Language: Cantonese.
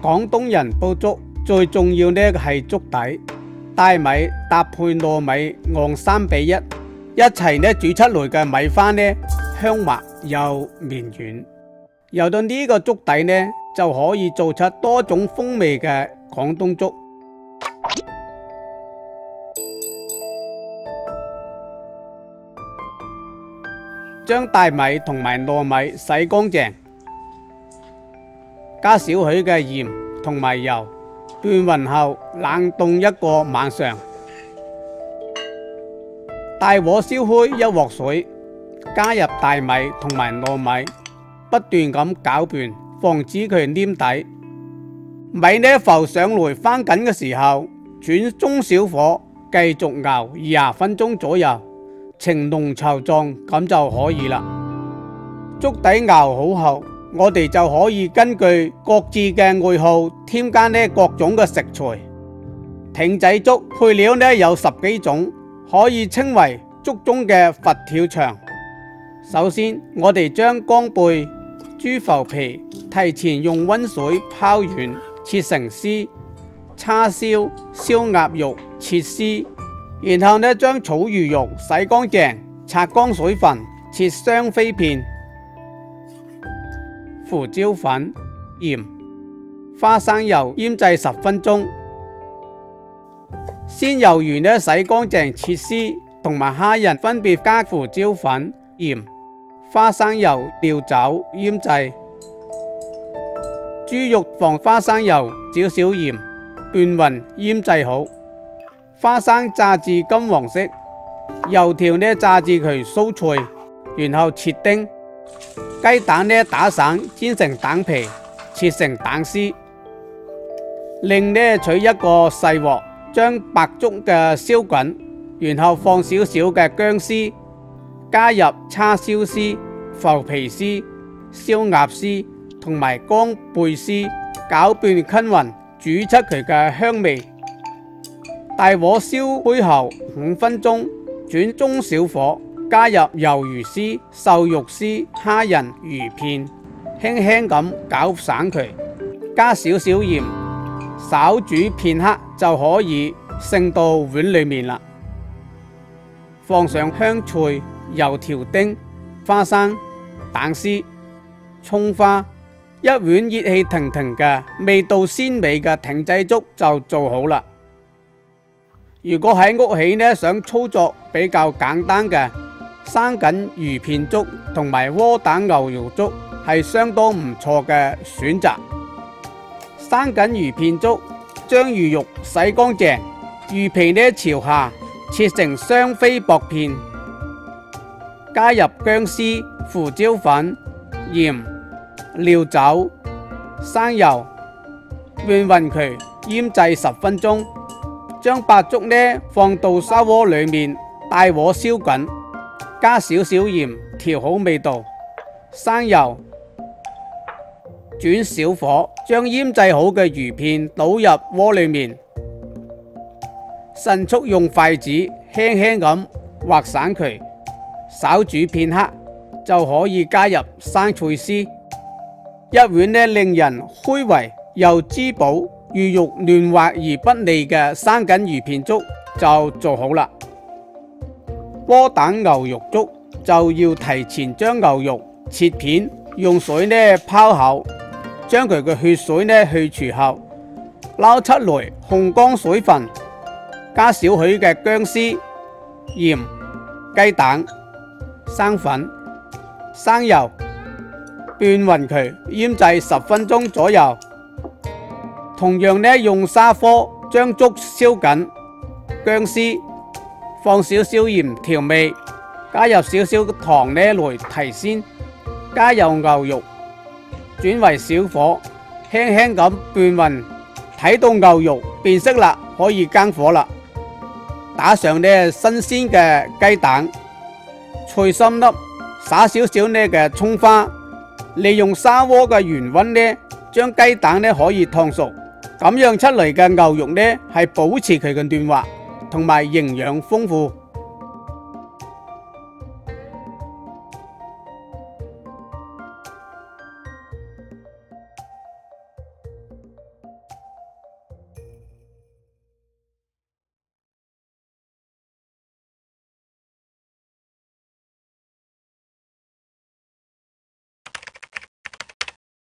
廣東人煲粥最重要呢係粥底，大米搭配糯米按3:1，一齊呢煮出嚟嘅米飯呢香滑又綿軟。有咗呢個粥底呢，就可以做出多種風味嘅廣東粥。將大米同埋糯米洗乾淨，加少許嘅鹽同埋油，拌勻後冷凍一個晚上。大火燒開一鑊水，加入大米同埋糯米，不斷咁攪拌，防止佢黏底。米呢浮上來翻緊嘅時候，轉中小火繼續熬20分鐘左右，呈濃稠狀咁就可以啦。粥底熬好後，我哋就可以根據各自嘅愛好添加呢各種嘅食材。艇仔粥配料呢有10幾種，可以稱為粥中嘅佛跳牆。首先，我哋將乾貝、豬浮皮提前用溫水泡軟，切成絲；叉燒、燒鴨肉切絲。然後呢，將草魚肉洗乾淨，擦乾水分，切雙飛片。胡椒粉、鹽、花生油醃製10分鐘。鮮魷魚呢洗乾淨切絲，同埋蝦仁分別加胡椒粉、鹽、花生油、料酒醃製。豬肉放花生油、少少鹽，拌勻醃製好。花生炸至金黃色，油條呢炸至佢酥脆，然後切丁。雞蛋呢打散煎成蛋皮，切成蛋絲。另呢取一個細鑊，將白粥嘅燒滾，然後放少少嘅薑絲，加入叉燒絲、浮皮絲、燒鴨絲同埋乾貝絲，攪拌均勻，煮出佢嘅香味。大火燒開後5分鐘，轉中小火，加入魷魚絲、瘦肉絲、蝦仁、魚片，輕輕咁攪散佢，加少少鹽，稍煮片刻就可以盛到碗裏面啦。放上香菜、油條丁、花生、蛋絲、蔥花，一碗熱氣騰騰嘅味道鮮美嘅艇仔粥就做好啦。如果喺屋企呢想操作比較簡單嘅生緊魚片粥同埋窩蛋牛肉粥係相當唔錯嘅選擇。生緊魚片粥，將魚肉洗乾淨，魚皮呢朝下切成雙飛薄片，加入薑絲、胡椒粉、鹽、料酒、生油，拌勻佢，醃製10分鐘。將白粥呢放到砂鍋裏面，大火燒滾，加少少鹽調好味道，生油，轉小火，將醃製好嘅魚片倒入鍋裏面，迅速用筷子輕輕咁劃散佢，稍煮片刻就可以加入生菜絲，一碗呢令人開胃又滋補，魚肉嫩滑而不膩嘅生緊魚片粥就做好啦。窩蛋牛肉粥就要提前將牛肉切片，用水呢泡好，將佢嘅血水呢去除後，撈出來烘乾水分，加少許嘅薑絲、鹽、雞蛋、生粉、生油，拌勻佢，醃製10分鐘左右。同樣呢，用砂鍋將粥燒緊，薑絲，放少少鹽調味，加入少少糖呢來提鮮，加入牛肉，轉為小火，輕輕咁拌勻，睇到牛肉變色啦，可以關火啦。打上呢新鮮嘅雞蛋、菜心粒，撒少少呢嘅蔥花，利用砂鍋嘅原溫呢，將雞蛋呢可以燙熟。咁樣出嚟嘅牛肉呢，係保持佢嘅嫩滑，同埋營養豐富。